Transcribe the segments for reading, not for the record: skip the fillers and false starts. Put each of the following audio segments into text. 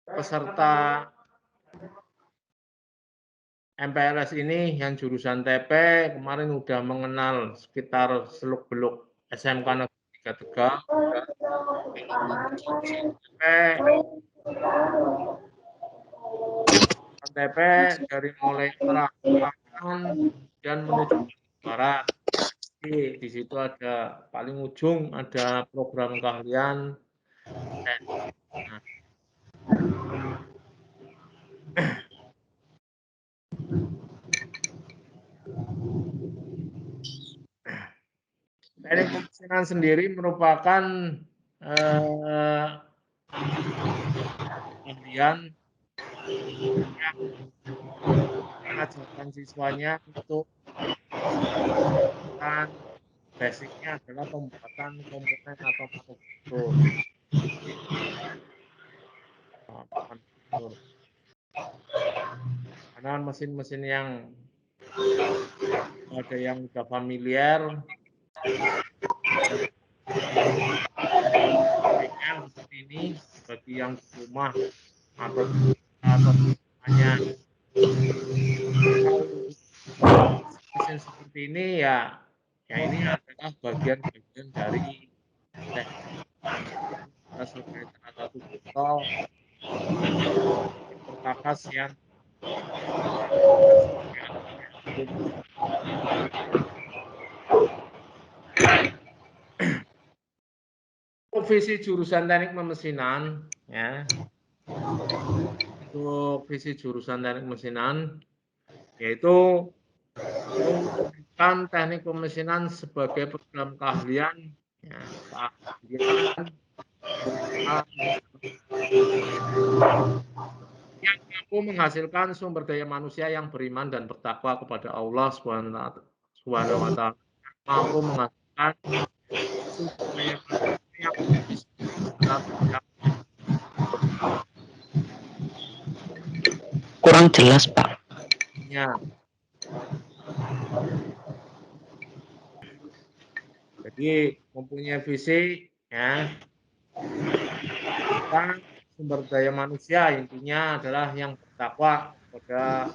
peserta MPLS ini yang jurusan TP kemarin udah mengenal sekitar seluk-beluk SMK Negeri 3 Tegal. TP dari mulai arah selatan dan menuju barat. Jadi di situ ada paling ujung ada program keahlian. Nah, teknik pemesinan sendiri merupakan keahlian yang mengajarkan siswanya untuk basicnya adalah pembuatan komponen atau manufaktur. Karena mesin-mesin yang ada yang sudah familiar, seperti ini bagi yang di rumah atau hanya mesin seperti ini ya ini adalah bagian-bagian dari sebagai salah satu contoh perkakas yang visi jurusan teknik pemesinan ya. Untuk visi jurusan teknik pemesinan yaitu menggunakan teknik pemesinan sebagai program keahlian ya, yang mampu menghasilkan sumber daya manusia yang beriman dan bertakwa kepada Allah Subhanahu wa taala, mampu menghasilkan sumber daya manusia yang kurang jelas, Pak. ya. Jadi mempunyai visi ya, sumber daya manusia intinya adalah yang bertakwa kepada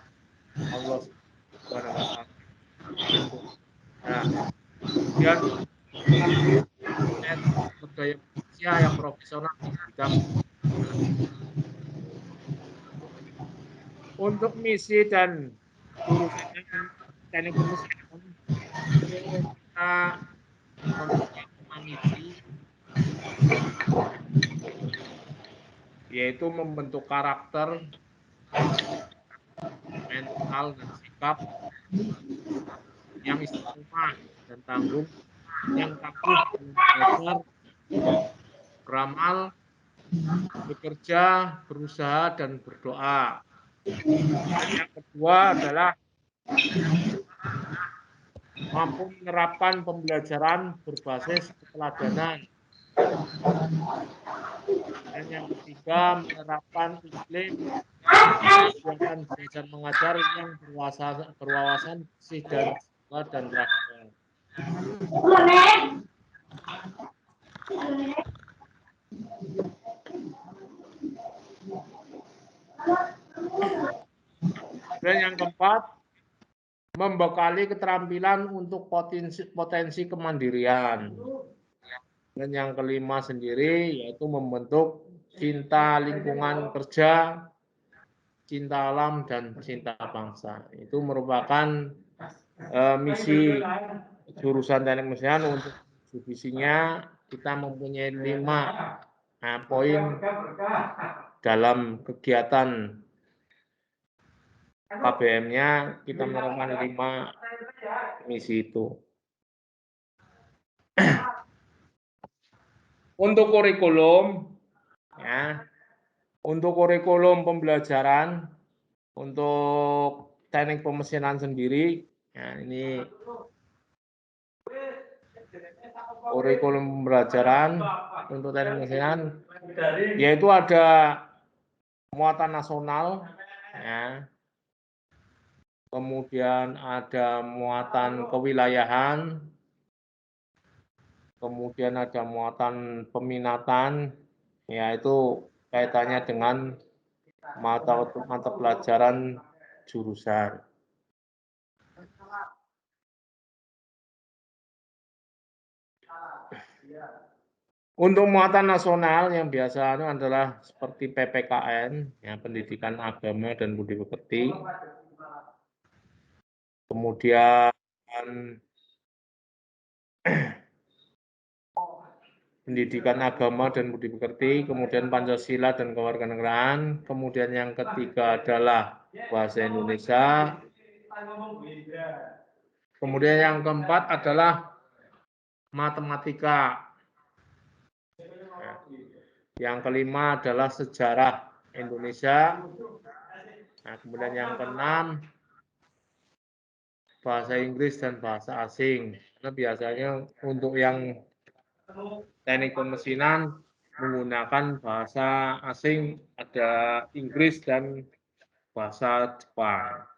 Allah Subhanahu wa taala. Nah, kemudian sumber daya manusia yang profesional di bidang untuk misi dan jurusan teknik pemesinan kita mempunyai 5 misi, yaitu membentuk karakter, mental dan sikap yang istiqomah dan tangguh, yang tangguh dalam belajar, beramal, bekerja, berusaha dan berdoa. Dan yang kedua adalah mampu menerapkan pembelajaran berbasis keteladanan. Dan yang ketiga, menerapkan iklim kegiatan belajar mengajar yang berwawasan bersih dan jiwa dan raga. Dan yang keempat, membekali keterampilan untuk potensi kemandirian. Dan yang kelima sendiri yaitu membentuk cinta lingkungan kerja, cinta alam dan cinta bangsa. Itu merupakan misi jurusan teknik pemesinan. Untuk visinya kita mempunyai 5 poin dalam kegiatan KBM-nya. Kita menerapkan 5 misi itu. Untuk kurikulum ya, untuk kurikulum pembelajaran untuk teknik pemesinan sendiri ya, ini kurikulum pembelajaran untuk teknik pemesinan yaitu ada muatan nasional ya, kemudian ada muatan kewilayahan, kemudian ada muatan peminatan, yaitu kaitannya dengan mata pelajaran jurusan. Untuk muatan nasional yang biasa adalah seperti PPKN, ya, pendidikan agama dan budi pekerti. Kemudian pendidikan agama dan budi pekerti, kemudian Pancasila dan kewarganegaraan, kemudian yang ketiga adalah bahasa Indonesia, kemudian yang keempat adalah matematika. Yang kelima adalah sejarah Indonesia. Nah, kemudian yang keenam bahasa Inggris dan bahasa asing. Karena biasanya untuk yang teknik pemesinan menggunakan bahasa asing, ada Inggris dan bahasa Jepang.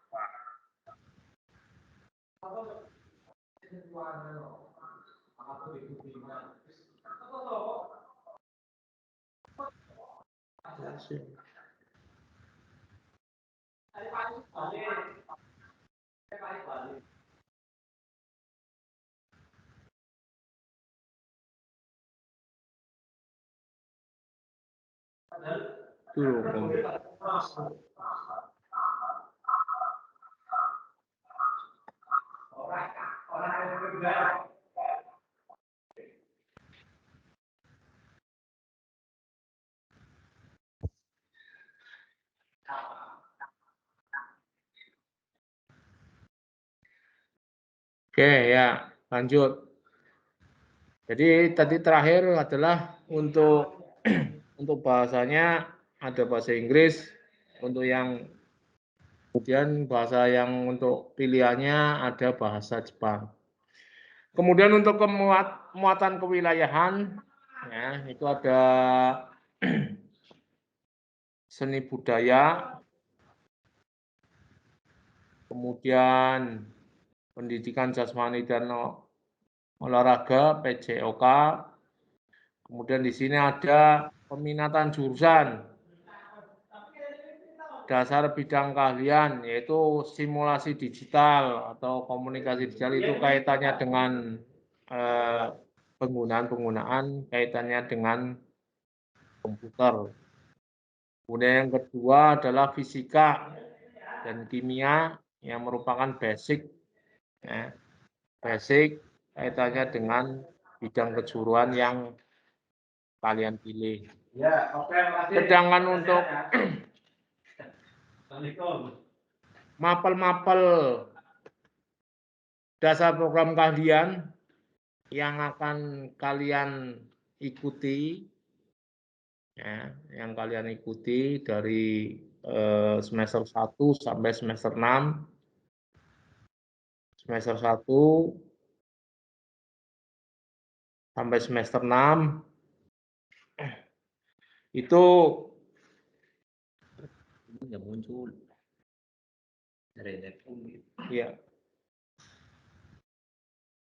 Oke, ya, lanjut. Jadi tadi terakhir adalah untuk bahasanya ada bahasa Inggris, untuk yang kemudian bahasa yang untuk pilihannya ada bahasa Jepang. Kemudian untuk muatan kewilayahan, ya, itu ada seni budaya, kemudian pendidikan jasmani dan olahraga (PJOK). Kemudian di sini ada peminatan jurusan, dasar bidang keahlian, yaitu simulasi digital atau komunikasi digital, itu kaitannya dengan penggunaan kaitannya dengan komputer. Kemudian yang kedua adalah fisika dan kimia yang merupakan basic, ya, basic kaitannya dengan bidang kejuruan yang kalian pilih. Sedangkan untuk mapel-mapel dasar program keahlian yang akan kalian ikuti, ya, yang kalian ikuti dari semester 1 sampai semester 6. Semester 1 sampai semester 6 itu nggak muncul. Ya.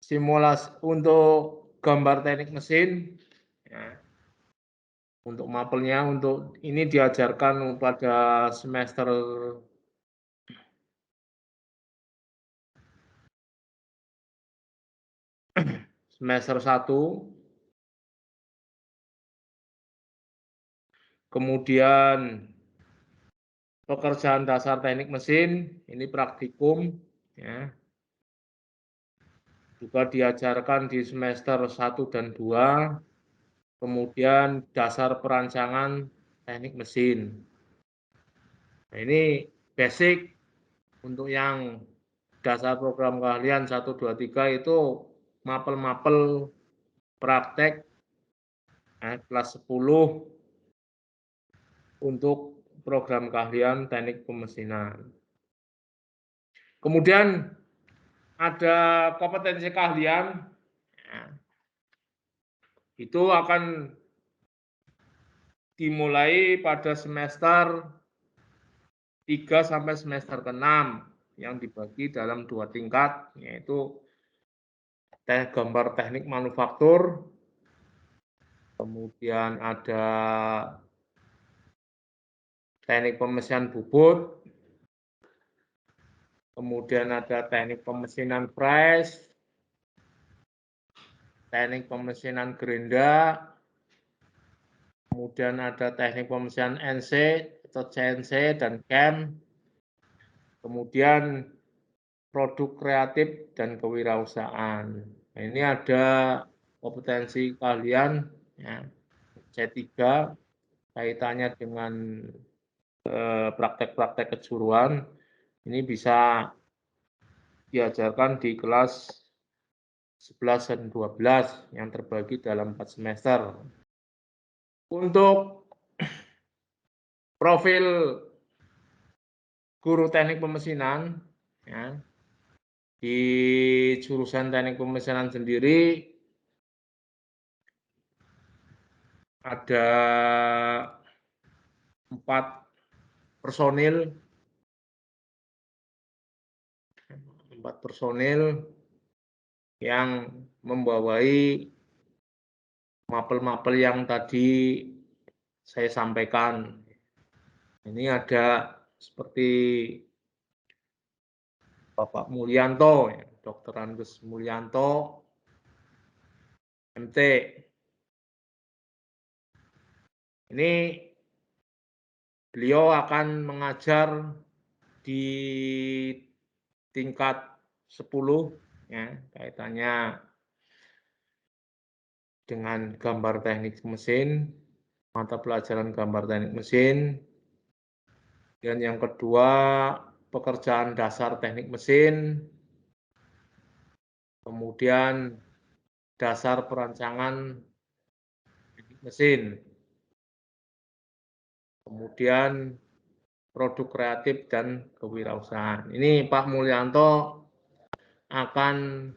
Simulasi untuk gambar teknik mesin, ya. Untuk mapelnya, untuk ini diajarkan pada semester semester 1. Kemudian pekerjaan dasar teknik mesin, ini praktikum, ya. Juga diajarkan di semester 1 dan 2. Kemudian dasar perancangan teknik mesin. Nah, ini basic untuk yang dasar program keahlian 1, 2, 3 itu mapel-mapel praktek, kelas 10 untuk program keahlian teknik pemesinan. Kemudian ada kompetensi keahlian, ya, itu akan dimulai pada semester 3 sampai semester ke-6 yang dibagi dalam 2 tingkat, yaitu gambar teknik manufaktur, kemudian ada teknik pemesinan bubut, kemudian ada teknik pemesinan fresh, teknik pemesinan gerinda, kemudian ada teknik pemesinan NC atau CNC dan CAM, kemudian produk kreatif dan kewirausahaan. Nah, ini ada kompetensi kalian ya, C3 kaitannya dengan praktek-praktek kejuruan. Ini bisa diajarkan di kelas 11 dan 12 yang terbagi dalam 4 semester. Untuk profil guru teknik pemesinan ya, di jurusan teknik pemesinan sendiri ada 4 personil yang membawai mapel-mapel yang tadi saya sampaikan. Ini ada seperti Bapak Mulyanto, Dr. Andes Mulyanto, MT. Ini beliau akan mengajar di tingkat 10 ya, kaitannya dengan gambar teknik mesin, mata pelajaran gambar teknik mesin. Dan yang kedua, pekerjaan dasar teknik mesin, kemudian dasar perancangan teknik mesin, kemudian produk kreatif dan kewirausahaan. Ini Pak Mulyanto akan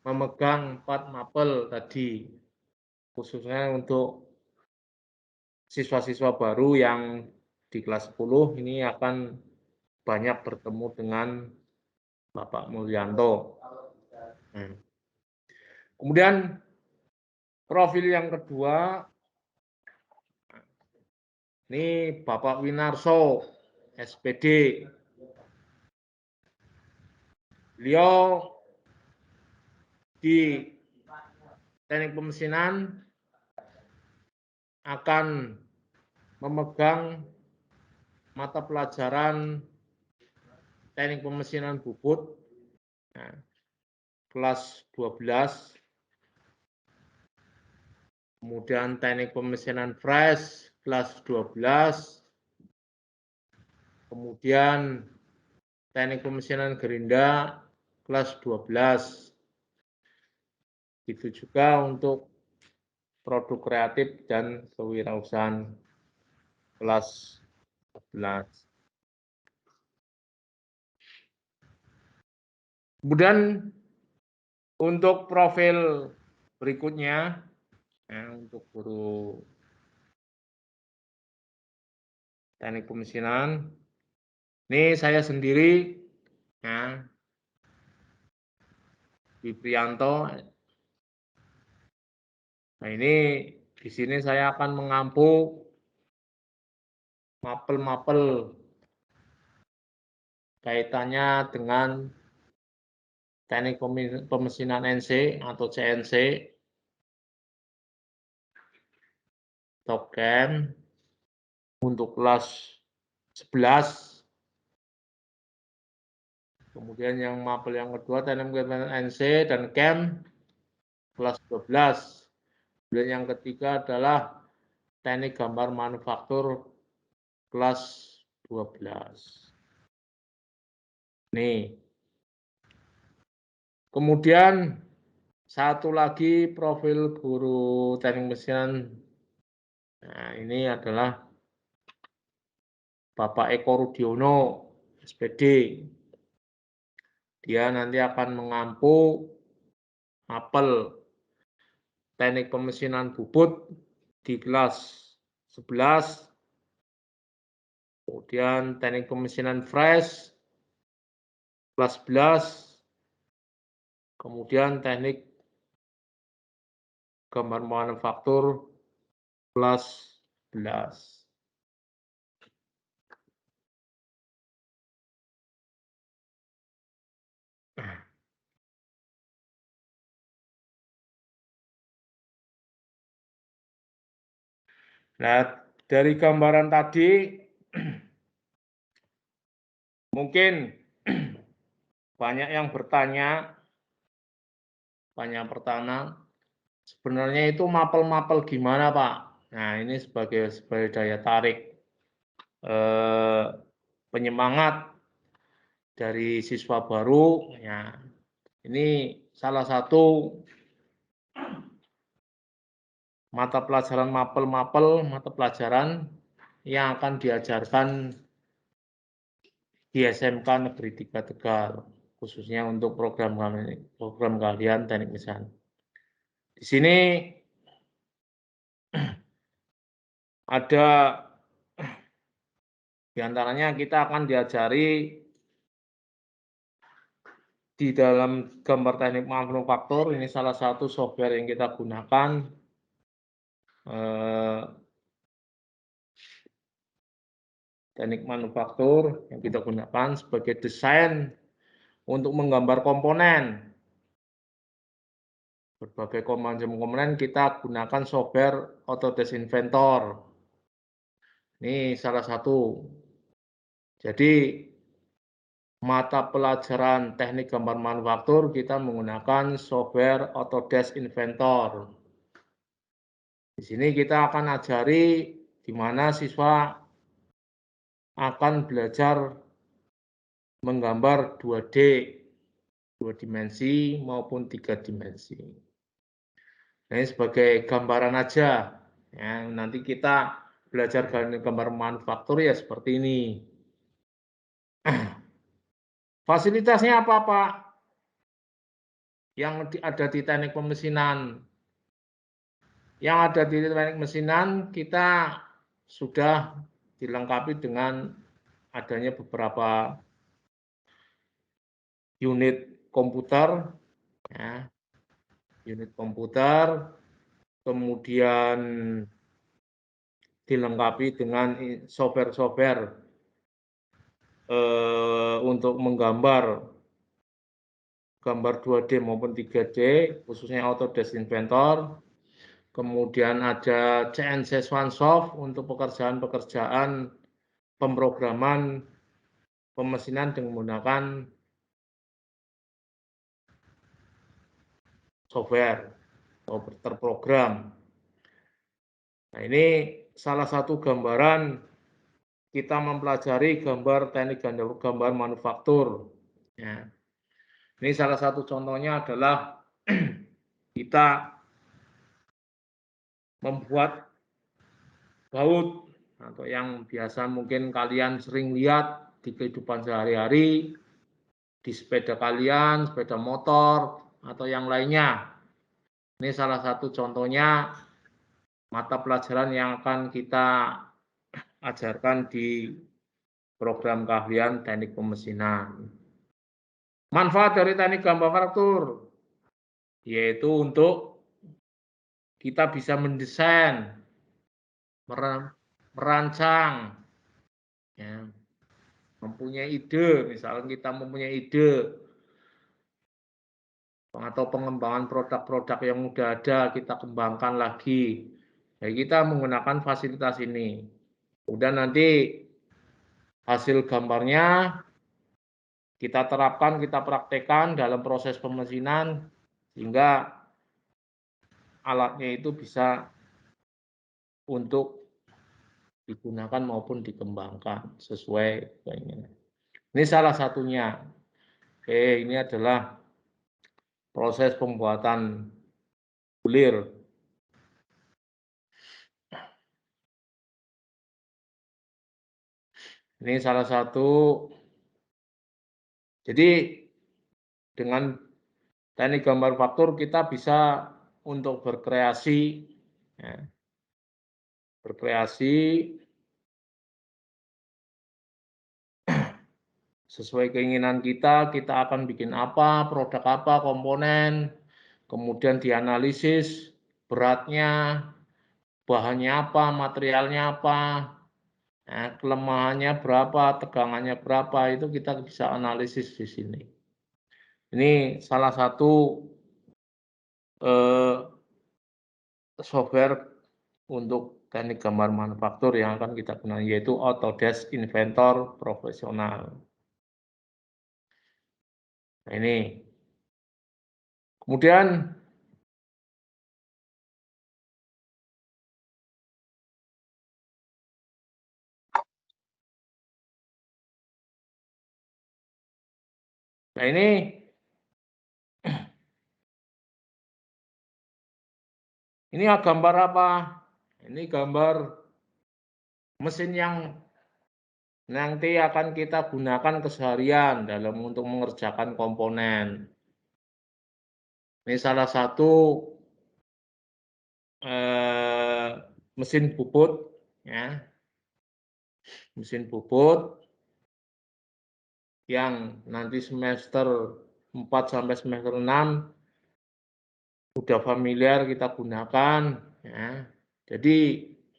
memegang 4 mapel tadi, khususnya untuk siswa-siswa baru yang di kelas 10 ini akan banyak bertemu dengan Bapak Mulyanto. Kemudian profil yang kedua, ini Bapak Winarso, SPD. Beliau di teknik pemesinan akan memegang mata pelajaran teknik pemesinan bubut kelas 12, kemudian teknik pemesinan fresh kelas 12, kemudian teknik pemesinan gerinda kelas 12. Itu juga untuk produk kreatif dan kewirausahaan kelas 11. Kemudian untuk profil berikutnya, untuk guru teknik pemesinan, ini saya sendiri, ya, Wiprianto. Nah, ini di sini saya akan mengampu mapel-mapel kaitannya dengan teknik pemesinan NC atau CNC, TOCAM untuk kelas 11. Kemudian yang mapel yang kedua teknik pemesinan NC dan CAM kelas 12. Dan yang ketiga adalah teknik gambar manufaktur kelas 12. Nih. Kemudian satu lagi profil guru teknik mesin. Nah, ini adalah Bapak Eko Rudiono, SPD. Dia nanti akan mengampu mapel teknik pemesinan bubut di kelas 11, kemudian teknik pemesinan fresh kelas 11, kemudian teknik gambar manufaktur kelas 11. Nah, dari gambaran tadi mungkin banyak yang bertanya, sebenarnya itu mapel-mapel gimana, Pak? Nah, ini sebagai daya tarik penyemangat dari siswa baru, ya. Ini salah satu mata pelajaran mata pelajaran yang akan diajarkan di SMK Negeri 3 Tegal, khususnya untuk program kalian teknik mesin. Di sini ada di antaranya kita akan diajari di dalam gambar teknik manufaktur, ini salah satu software yang kita gunakan. Teknik manufaktur yang kita gunakan sebagai desain untuk menggambar komponen. Berbagai komponen kita gunakan software Autodesk Inventor. Ini salah satu. Jadi mata pelajaran teknik gambar manufaktur kita menggunakan software Autodesk Inventor. Di sini kita akan ajari di mana siswa akan belajar menggambar 2D, 2 dimensi maupun 3 dimensi. Nah, ini sebagai gambaran aja. Ya, nanti kita belajar gambar manufaktur ya seperti ini. Fasilitasnya apa, Pak? Yang ada di teknik pemesinan. Yang ada di teknik pemesinan kita sudah dilengkapi dengan adanya beberapa unit komputer, ya, kemudian dilengkapi dengan software untuk menggambar gambar 2D maupun 3D, khususnya Autodesk Inventor. Kemudian ada CNC Swansoft untuk pekerjaan-pekerjaan pemrograman pemesinan dengan menggunakan software atau terprogram. Nah, ini salah satu gambaran kita mempelajari gambar teknik gambar manufaktur. Ya. Ini salah satu contohnya adalah kita membuat baut atau yang biasa mungkin kalian sering lihat di kehidupan sehari-hari, di sepeda kalian, sepeda motor, atau yang lainnya. Ini salah satu contohnya mata pelajaran yang akan kita ajarkan di program keahlian teknik pemesinan. Manfaat dari teknik gambar manufaktur yaitu untuk kita bisa mendesain, merancang, ya, mempunyai ide, misalnya kita mempunyai ide atau pengembangan produk-produk yang sudah ada kita kembangkan lagi. Jadi kita menggunakan fasilitas ini. Kemudian nanti hasil gambarnya kita terapkan, kita praktekkan dalam proses pemesinan sehingga alatnya itu bisa untuk digunakan maupun dikembangkan sesuai keinginan. Ini salah satunya. Oke, ini adalah proses pembuatan bulir. Ini salah satu. Jadi dengan teknik gambar faktur kita bisa untuk berkreasi, ya, sesuai keinginan kita akan bikin apa, produk apa, komponen, kemudian dianalisis beratnya, bahannya apa, materialnya apa, ya, kelemahannya berapa, tegangannya berapa, itu kita bisa analisis di sini. Ini salah satu software untuk teknik gambar manufaktur yang akan kita gunakan, yaitu Autodesk Inventor Profesional. Nah, ini. Kemudian nah ini gambar apa? Ini gambar mesin yang nanti akan kita gunakan keseharian dalam untuk mengerjakan komponen. Ini salah satu mesin bubut, ya, mesin bubut yang nanti semester 4 sampai semester 6 sudah familiar kita gunakan, ya. Jadi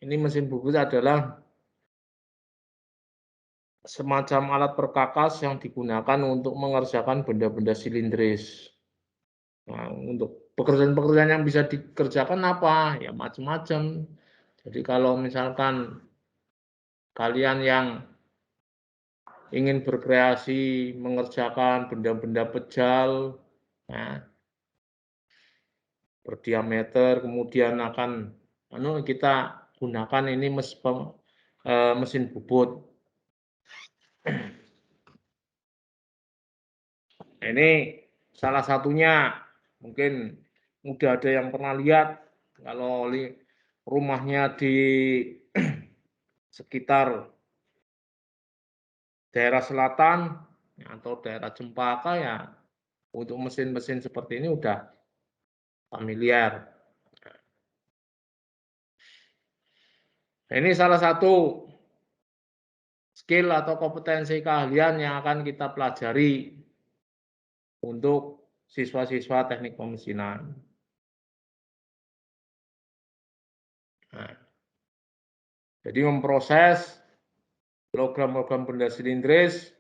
ini mesin bubut adalah semacam alat perkakas yang digunakan untuk mengerjakan benda-benda silindris. Nah, untuk pekerjaan-pekerjaan yang bisa dikerjakan apa? Ya macam-macam. Jadi kalau misalkan kalian yang ingin berkreasi mengerjakan benda-benda pejal, nah, berdiameter, kemudian akan kita gunakan ini mesin bubut. Nah, ini salah satunya, mungkin udah ada yang pernah lihat kalau rumahnya di sekitar daerah selatan atau daerah Cempaka, ya untuk mesin-mesin seperti ini udah familiar. Nah, ini salah satu skill atau kompetensi keahlian yang akan kita pelajari untuk siswa-siswa teknik pemesinan. Nah, jadi memproses logam-logam benda silindris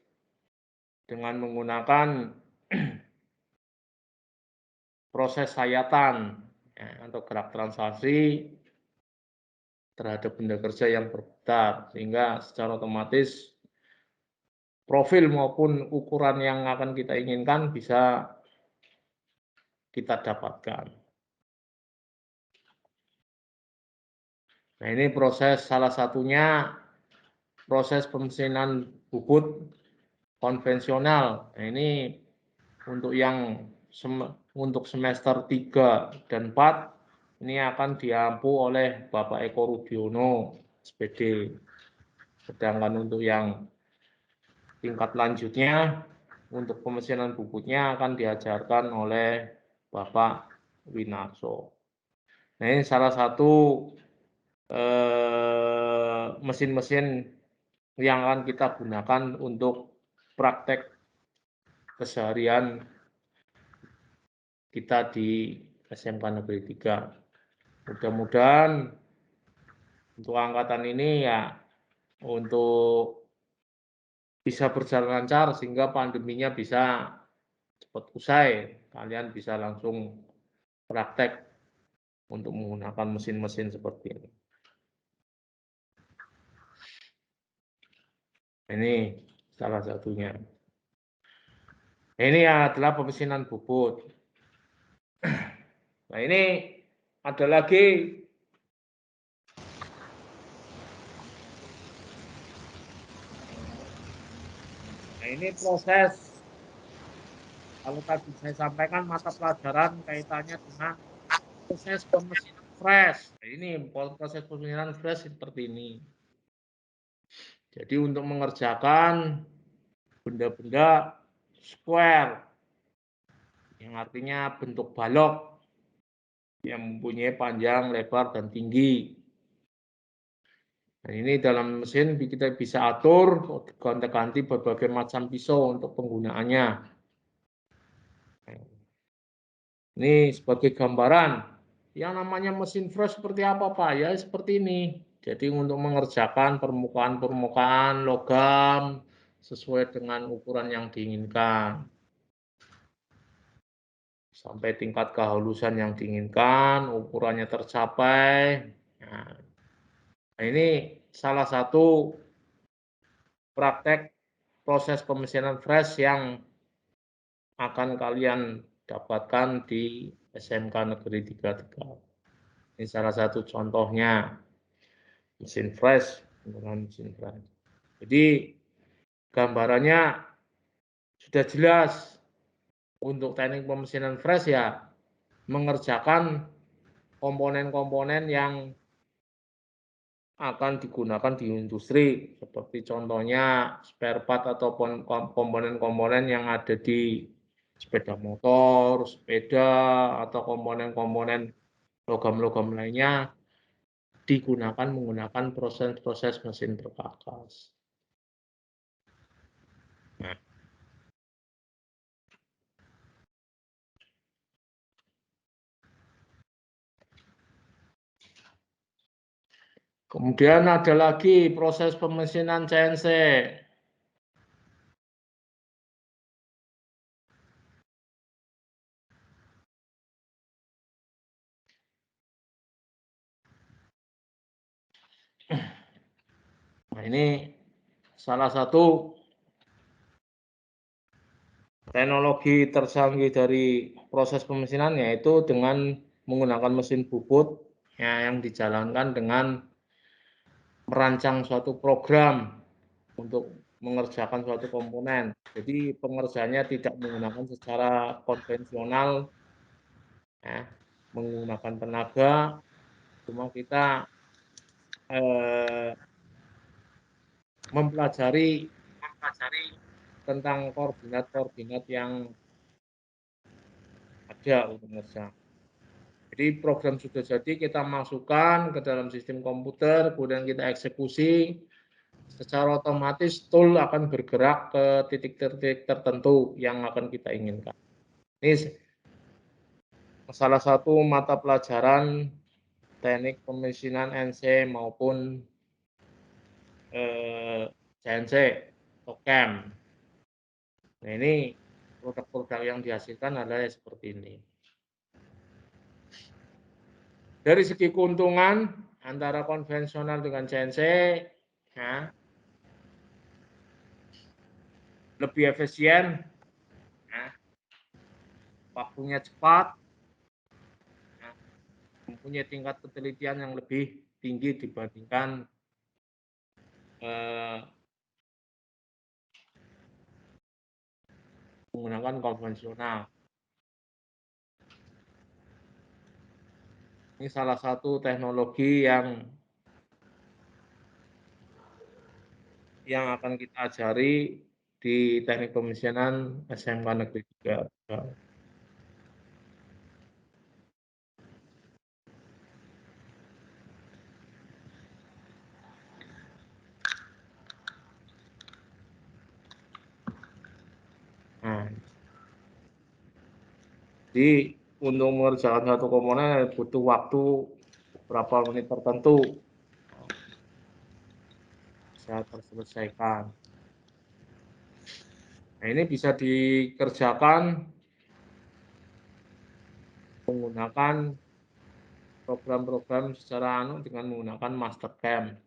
dengan menggunakan proses sayatan, ya, atau gerak translasi terhadap benda kerja yang berputar, sehingga secara otomatis profil maupun ukuran yang akan kita inginkan bisa kita dapatkan. Nah, ini proses salah satunya proses pemesinan bubut konvensional. Nah, ini untuk yang untuk semester 3 dan 4 ini akan diampu oleh Bapak Eko Rudiono, SPD. Sedangkan untuk yang tingkat lanjutnya, untuk pemesinan bubutnya akan diajarkan oleh Bapak Winarso. Nah, ini salah satu mesin-mesin yang akan kita gunakan untuk praktek keseharian kita di SMK Negeri 3. Mudah-mudahan untuk angkatan ini ya untuk bisa berjalan lancar sehingga pandeminya bisa cepat usai. Kalian bisa langsung praktek untuk menggunakan mesin-mesin seperti ini. Ini salah satunya. Ini adalah pemesinan bubut. Nah, ini ada lagi ini proses, kalau tadi saya sampaikan mata pelajaran kaitannya dengan proses pemesinan fresh. Nah, ini proses pemesinan fresh seperti ini. Jadi untuk mengerjakan benda-benda square, yang artinya bentuk balok yang mempunyai panjang, lebar, dan tinggi. Nah, ini dalam mesin kita bisa atur gonta-ganti berbagai macam pisau untuk penggunaannya. Ini sebagai gambaran, yang namanya mesin fresh seperti apa Pak? Ya seperti ini. Jadi untuk mengerjakan permukaan-permukaan logam sesuai dengan ukuran yang diinginkan. Sampai tingkat kehalusan yang diinginkan, ukurannya tercapai. Nah, ini salah satu praktek proses pemesinan fresh yang akan kalian dapatkan di SMK Negeri 33. Ini salah satu contohnya mesin fresh, penggunaan mesin fresh. Jadi gambarannya sudah jelas. Untuk teknik pemesinan fresh ya mengerjakan komponen-komponen yang akan digunakan di industri, seperti contohnya spare part ataupun komponen-komponen yang ada di sepeda motor, sepeda, atau komponen-komponen logam-logam lainnya digunakan menggunakan proses-proses mesin perkakas. Nah, kemudian ada lagi proses pemesinan CNC. Nah, ini salah satu teknologi tercanggih dari proses pemesinan, yaitu dengan menggunakan mesin bubut ya, yang dijalankan dengan merancang suatu program untuk mengerjakan suatu komponen. Jadi pengerjaannya tidak menggunakan secara konvensional, ya, menggunakan tenaga, cuma kita mempelajari tentang koordinat-koordinat yang ada untuk mengerjakan. Jadi program sudah jadi, kita masukkan ke dalam sistem komputer, kemudian kita eksekusi, secara otomatis tool akan bergerak ke titik-titik tertentu yang akan kita inginkan. Ini salah satu mata pelajaran teknik pemesinan NC maupun CNC atau CAM. Nah, ini produk-produk yang dihasilkan adalah seperti ini. Dari segi keuntungan antara konvensional dengan CNC, ya, lebih efisien, ya, waktunya cepat, ya, mempunyai tingkat ketelitian yang lebih tinggi dibandingkan menggunakan konvensional. Ini salah satu teknologi yang akan kita ajari di teknik pemesinan SMK Negeri 3. Nah, jadi untuk mengerjakan satu komponen butuh waktu berapa menit tertentu bisa terselesaikan. Nah, ini bisa dikerjakan menggunakan program-program secara dengan menggunakan Mastercam.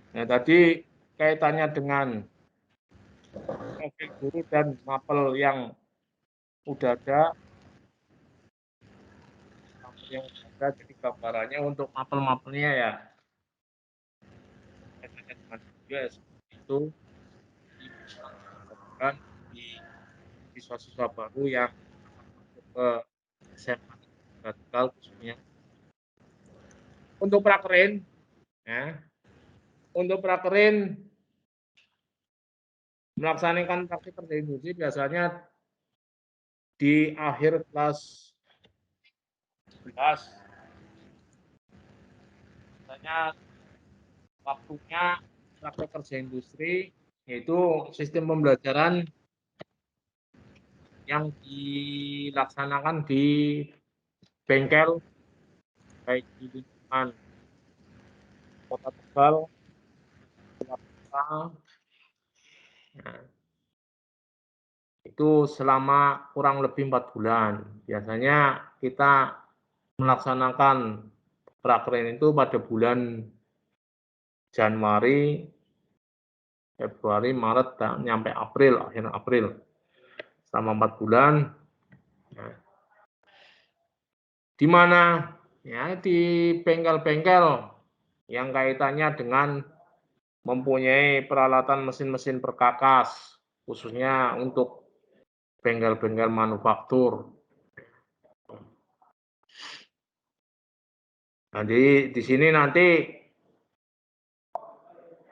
Nah, tadi kaitannya dengan efek guru dan mapel yang udah ada, jadi gambarannya untuk mapel-mapelnya ya kaitannya dengan juga seperti itu, dilakukan di siswa-siswa baru yang akan masuk ke SMA vertikal khususnya. Untuk prakerin, ya, untuk prakerin Melaksanakan praktik kerja industri biasanya di akhir kelas 11. Biasanya waktunya praktik kerja industri, yaitu sistem pembelajaran yang dilaksanakan di bengkel, baik di lingkungan Kota Tegal, Purwakarta. Nah, itu selama kurang lebih 4 bulan. Biasanya kita melaksanakan prakerja itu pada bulan Januari, Februari, Maret, nyampe April, akhir April. Selama 4 bulan. Nah, di mana? Ya, di bengkel-bengkel yang kaitannya dengan mempunyai peralatan mesin-mesin perkakas, khususnya untuk bengkel-bengkel manufaktur. Jadi di sini nanti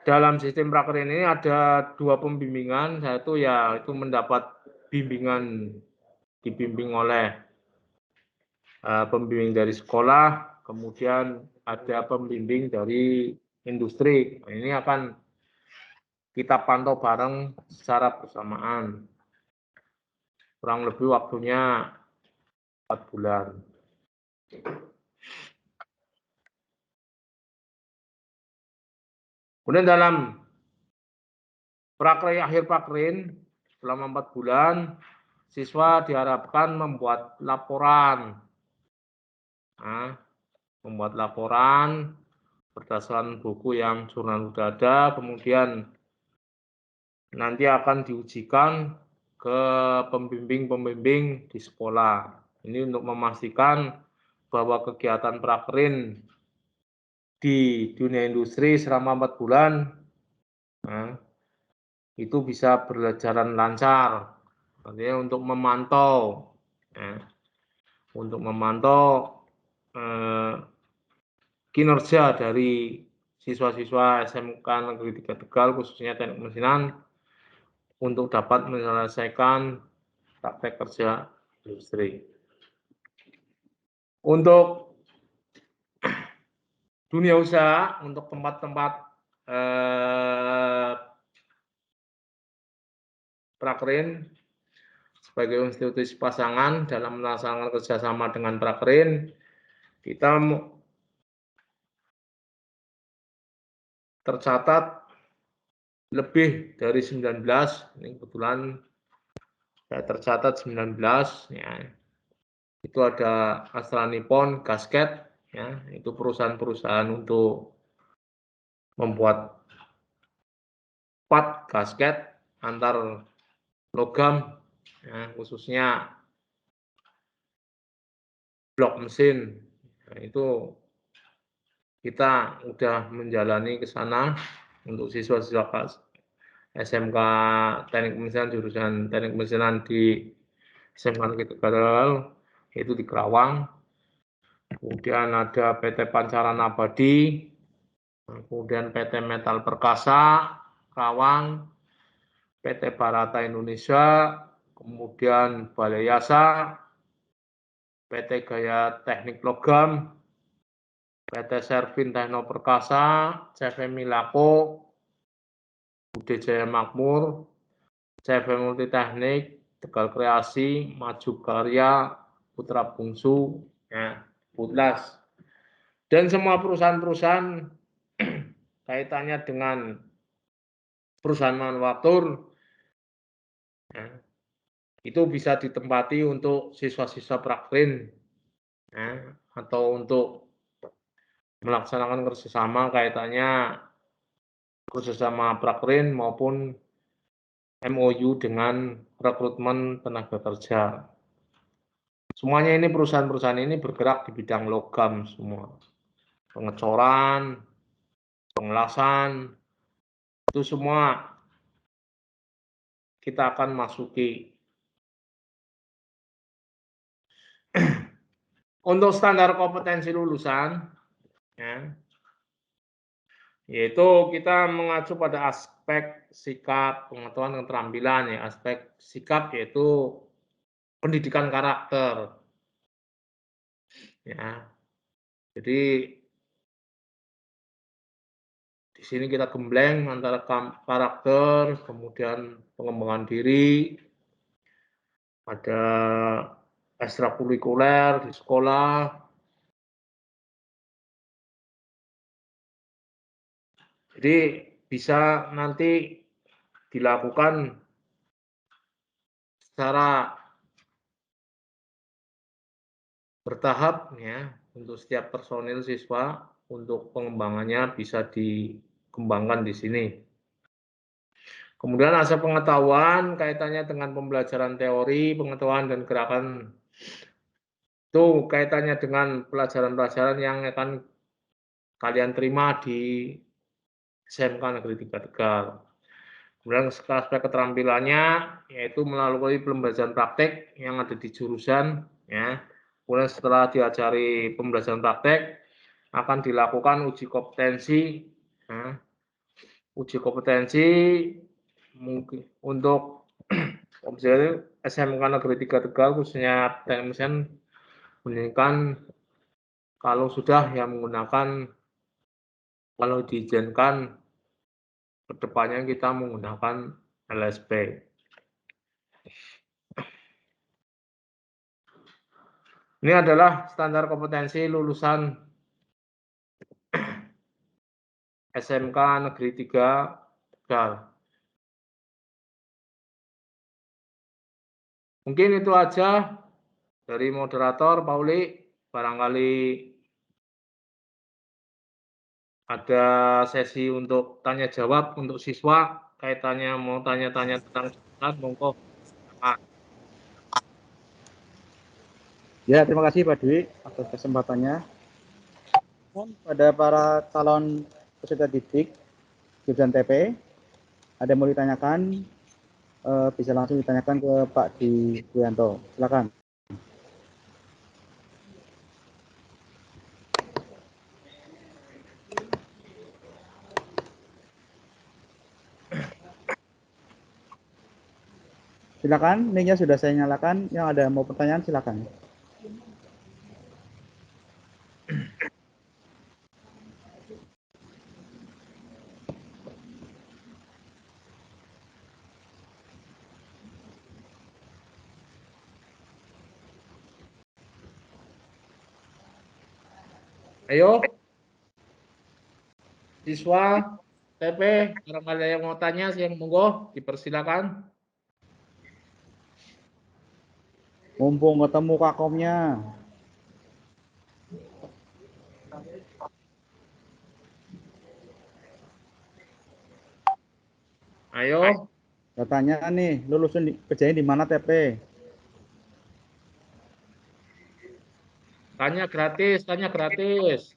dalam sistem prakerja ini ada 2 pembimbingan, satu ya itu mendapat bimbingan, dibimbing oleh pembimbing dari sekolah, kemudian ada pembimbing dari industri. Nah, ini akan kita pantau bareng secara bersamaan. Kurang lebih waktunya 4 bulan. Kemudian dalam akhir prakrin selama 4 bulan, siswa diharapkan membuat laporan. Nah, membuat laporan berdasarkan buku yang jurnal sudah ada, kemudian nanti akan diujikan ke pembimbing-pembimbing di sekolah. Ini untuk memastikan bahwa kegiatan prakrin di dunia industri selama 4 bulan nah, itu bisa berjalan lancar. Artinya untuk memantau, kinerja dari siswa-siswa SMK Negeri 3 Tegal, khususnya teknik mesin, untuk dapat menyelesaikan praktek kerja industri. Untuk dunia usaha, untuk tempat-tempat prakrin sebagai institusi pasangan dalam melaksanakan kerjasama dengan prakrin, kita tercatat lebih dari 19, ini kebetulan saya tercatat 19, ya. Itu ada Astra Nippon Gasket, ya, itu perusahaan-perusahaan untuk membuat part gasket antar logam, ya, khususnya blok mesin. Nah, itu kita udah menjalani ke sana untuk siswa-siswa SMK Teknik Mesin, jurusan Teknik Mesinan di SMK Negeri Tegal, yaitu di Kerawang. Kemudian ada PT Pancaran Abadi, kemudian PT Metal Perkasa Kerawang, PT Barata Indonesia, kemudian Balai Yasa, PT Gaya Teknik Logam, PT Servin Tekno Perkasa, CV Milako, Bude Jaya Makmur, CV Multiteknik, Tegal Kreasi, Maju Karya, Putra Bungsu, ya, Putlas. Dan semua perusahaan-perusahaan kaitannya dengan perusahaan manufaktur, ya, itu bisa ditempati untuk siswa-siswa prakrin, ya, atau untuk melaksanakan kerjasama kaitannya kerjasama prakrin maupun MOU dengan rekrutmen tenaga kerja. Semuanya ini perusahaan-perusahaan ini bergerak di bidang logam semua. Pengecoran, pengelasan, itu semua kita akan masuki. Untuk standar kompetensi lulusan, ya, Yaitu kita mengacu pada aspek sikap, pengetahuan, keterampilan ya. Aspek sikap yaitu pendidikan karakter. Ya. Jadi di sini kita gembleng antara karakter, kemudian pengembangan diri, ada ekstrakurikuler di sekolah. Jadi bisa nanti dilakukan secara bertahap ya untuk setiap personil siswa untuk pengembangannya bisa dikembangkan di sini. Kemudian aspek pengetahuan kaitannya dengan pembelajaran teori, pengetahuan dan gerakan itu kaitannya dengan pelajaran-pelajaran yang akan kalian terima di SMK Negeri 3 Tegal. Kemudian aspek keterampilannya yaitu melalui pembelajaran praktek yang ada di jurusan ya. Kemudian setelah diajari pembelajaran praktek akan dilakukan uji kompetensi ya. Uji kompetensi mungkin untuk SMK Negeri 3 Tegal khususnya teknik mesin menginginkan kalau sudah yang menggunakan kalau diizinkan kedepannya kita menggunakan LSP. Ini adalah standar kompetensi lulusan SMK Negeri 3 Tegal. Mungkin itu aja dari moderator Pauli. Barangkali ada sesi untuk tanya jawab untuk siswa kaitannya mau tanya-tanya tentang jurusan, monggo. Ya, terima kasih Pak Dwi atas kesempatannya. Pada para calon peserta didik jurusan TP, ada yang mau ditanyakan, bisa langsung ditanyakan ke Pak Dwi Buyanto. Silakan. Silakan, mic-nya sudah saya nyalakan. Yang ada mau pertanyaan silakan. Ayo, siswa TP, barangkali ada yang mau tanya, yang monggo dipersilakan. Mumpung ketemu kakomnya. Ayo. Katanya nih, lulusan kerjanya di mana TP? Tanya gratis, tanya gratis.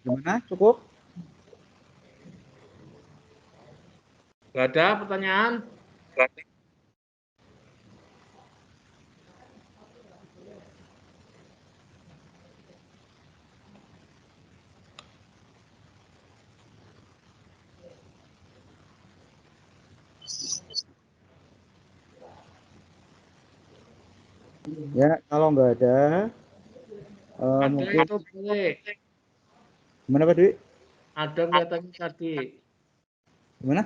Gimana? Cukup? Gak ada pertanyaan? Ya, kalau nggak ada, Ada mungkin. itu boleh. Gimana Pak Dwi? Ada kelihatannya tadi. Gimana?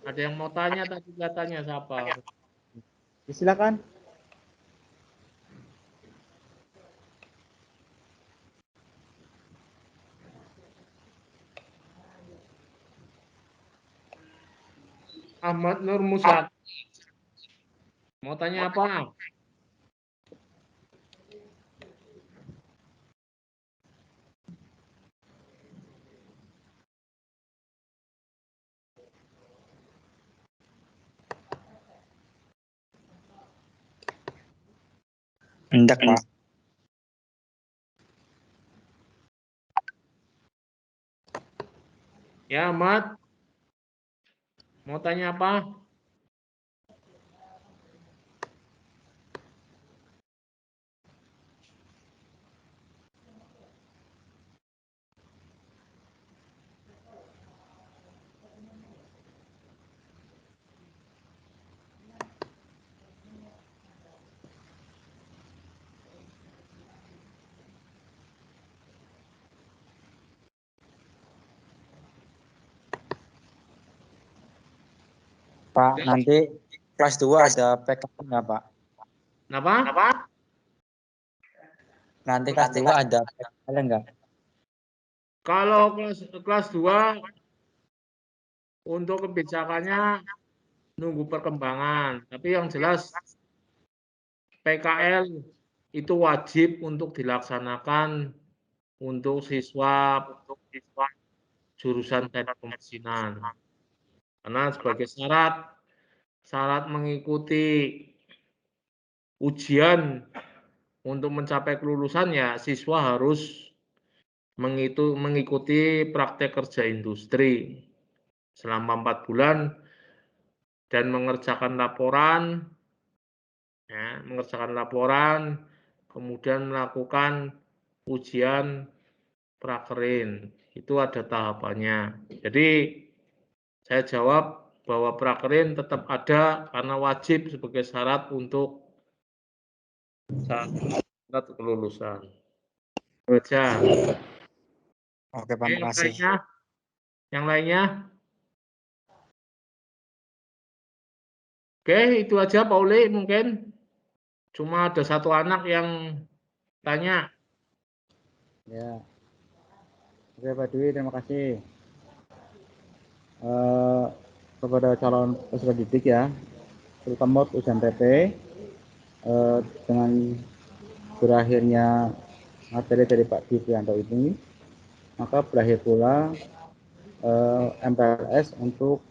Ada yang mau tanya tadi kelihatannya siapa? Ya, silakan. Ahmad Nur Musad. Mau tanya apa? Hendak Pak. Ya, Ahmad. Mau tanya apa? Pak, nanti kelas 2 ada PKL nggak, Pak? Kenapa? Nanti kelas 2 ada PKL nggak? Kalau kelas 2 untuk kebijakannya nunggu perkembangan. Tapi yang jelas PKL itu wajib untuk dilaksanakan untuk siswa jurusan teknik pemesinan. Karena sebagai syarat mengikuti ujian untuk mencapai kelulusan ya siswa harus mengikuti praktek kerja industri selama 4 bulan dan mengerjakan laporan, kemudian melakukan ujian prakerin. Itu ada tahapannya. Jadi saya jawab bahwa prakerin tetap ada karena wajib sebagai syarat untuk syarat kelulusan. Itu aja. Oke, Pak, Yang makasih. lainnya? Oke, itu aja Pak Uli mungkin. Cuma ada satu anak yang tanya. Ya. Oke Pak Dwi, terima kasih. Kepada calon peserta didik ya, terutama ujian TP, dengan berakhirnya materi dari Pak Dwi Prianto ini, maka berakhir pula MPLS untuk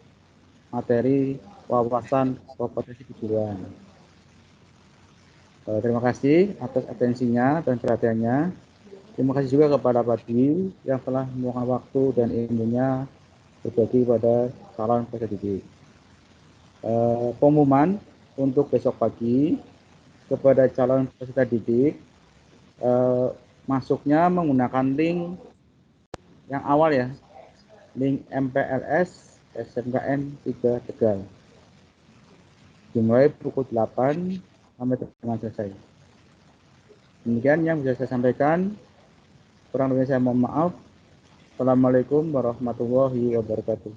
materi wawasan kompetensi kejuruan. Terima kasih atas atensinya dan perhatiannya. Terima kasih juga kepada Pak Dwi yang telah meluangkan waktu dan ilmunya berbagi pada calon peserta didik. Pengumuman untuk besok pagi kepada calon peserta didik, masuknya menggunakan link yang awal ya, link MPLS SMKN 3 Tegal, dimulai pukul 8 sampai dengan selesai. Demikian yang bisa saya sampaikan, kurang lebih saya mohon maaf. Assalamualaikum warahmatullahi wabarakatuh.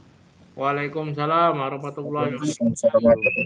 Waalaikumsalam warahmatullahi wabarakatuh.